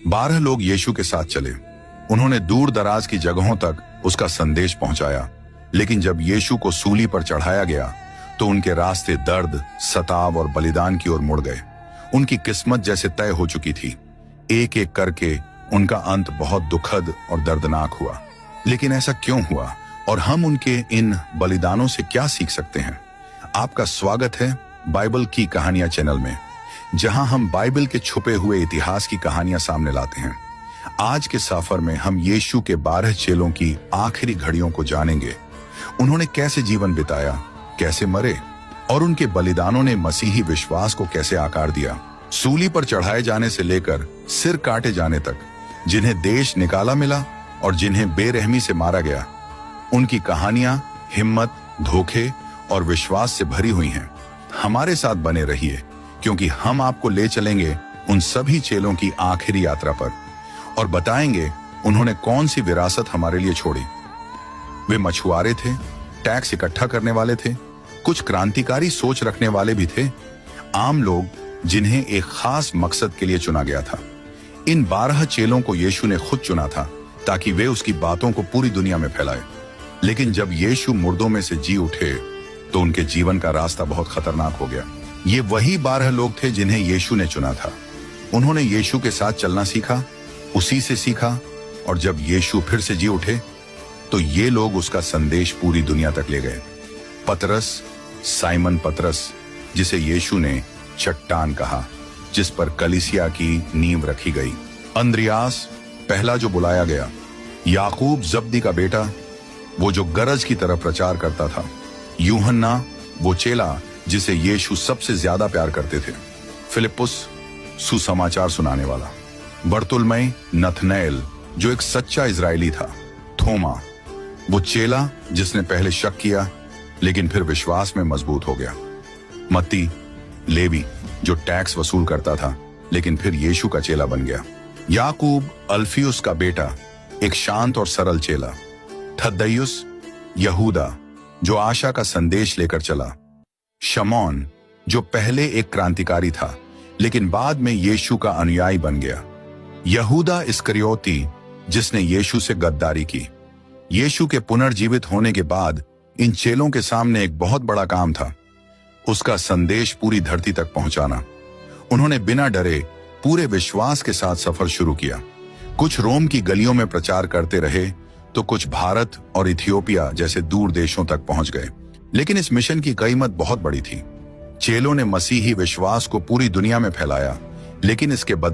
12 लोग यीशु के साथ चले। उन्होंने दूर दराज की जगहों तक उसका संदेश पहुंचाया, लेकिन जब यीशु को सूली पर चढ़ाया गया तो उनके रास्ते दर्द, सताव और बलिदान की ओर मुड़ गए। उनकी किस्मत जैसे तय हो चुकी थी। एक एक करके उनका अंत बहुत दुखद और दर्दनाक हुआ। लेकिन ऐसा क्यों हुआ और हम उनके इन बलिदानों से क्या सीख सकते हैं? आपका स्वागत है बाइबल की कहानियां चैनल में, जहां हम बाइबल के छुपे हुए इतिहास की कहानियां सामने लाते हैं। आज के सफर में हम यीशु के 12 चेलों की आखिरी घड़ियों को जानेंगे। उन्होंने कैसे जीवन बिताया, कैसे मरे और उनके बलिदानों ने मसीही विश्वास को कैसे आकार दिया। सूली पर चढ़ाए जाने से लेकर सिर काटे जाने तक, जिन्हें देश निकाला मिला और जिन्हें बेरहमी से मारा गया, उनकी कहानियां हिम्मत, धोखे और विश्वास से भरी हुई हैं। हमारे साथ बने रहिए, क्योंकि हम आपको ले चलेंगे उन सभी चेलों की आखिरी यात्रा पर और बताएंगे उन्होंने कौन सी विरासत हमारे लिए छोड़ी। वे मछुआरे थे, टैक्स इकट्ठा करने वाले थे, कुछ क्रांतिकारी सोच रखने वाले भी थे, आम लोग जिन्हें एक खास मकसद के लिए चुना गया था। इन 12 चेलों को यीशु ने खुद चुना था ताकि वे उसकी बातों को पूरी दुनिया में फैलाए। लेकिन जब यीशु मुर्दों में से जी उठे तो उनके जीवन का रास्ता बहुत खतरनाक हो गया। ये वही 12 लोग थे जिन्हें यीशु ने चुना था। उन्होंने यीशु के साथ चलना सीखा, उसी से सीखा, और जब यीशु फिर से जी उठे तो ये लोग उसका संदेश पूरी दुनिया तक ले गए। पतरस, साइमन पतरस, जिसे यीशु ने चट्टान कहा, जिस पर कलीसिया की नींव रखी गई। अंद्रियास, पहला जो बुलाया गया। याकूब, जब्दी का बेटा, वो जो गरज की तरह प्रचार करता था। यूहन्ना, वो चेला जिसे यीशु सबसे ज्यादा प्यार करते थे। फिलिपुस, सुसमाचार सुनाने वाला। बर्तुलमै, नथनएल, जो एक सच्चा इजरायली था। थोमा, वो चेला जिसने पहले शक किया लेकिन फिर विश्वास में मजबूत हो गया। मत्ती, लेवी, जो टैक्स वसूल करता था लेकिन फिर यीशु का चेला बन गया। याकूब, अल्फियुस का बेटा, एक शांत और सरल चेला। थद्दयुस, यहूदा, जो आशा का संदेश लेकर चला। शमौन, जो पहले एक क्रांतिकारी था लेकिन बाद में यीशु का अनुयायी बन गया। यहूदा इस्करियोती, जिसने यीशु से गद्दारी की। यीशु के पुनर्जीवित होने के बाद इन चेलों के सामने एक बहुत बड़ा काम था, उसका संदेश पूरी धरती तक पहुंचाना। उन्होंने बिना डरे पूरे विश्वास के साथ सफर शुरू किया। कुछ रोम की गलियों में प्रचार करते रहे तो कुछ भारत और इथियोपिया जैसे दूर देशों तक पहुंच गए। लेकिन इस मिशन की कीमत बहुत बड़ी थी। चेलों ने मसीही विश्वास को पूरी दुनिया में फैलाया, लेकिन इसके बदले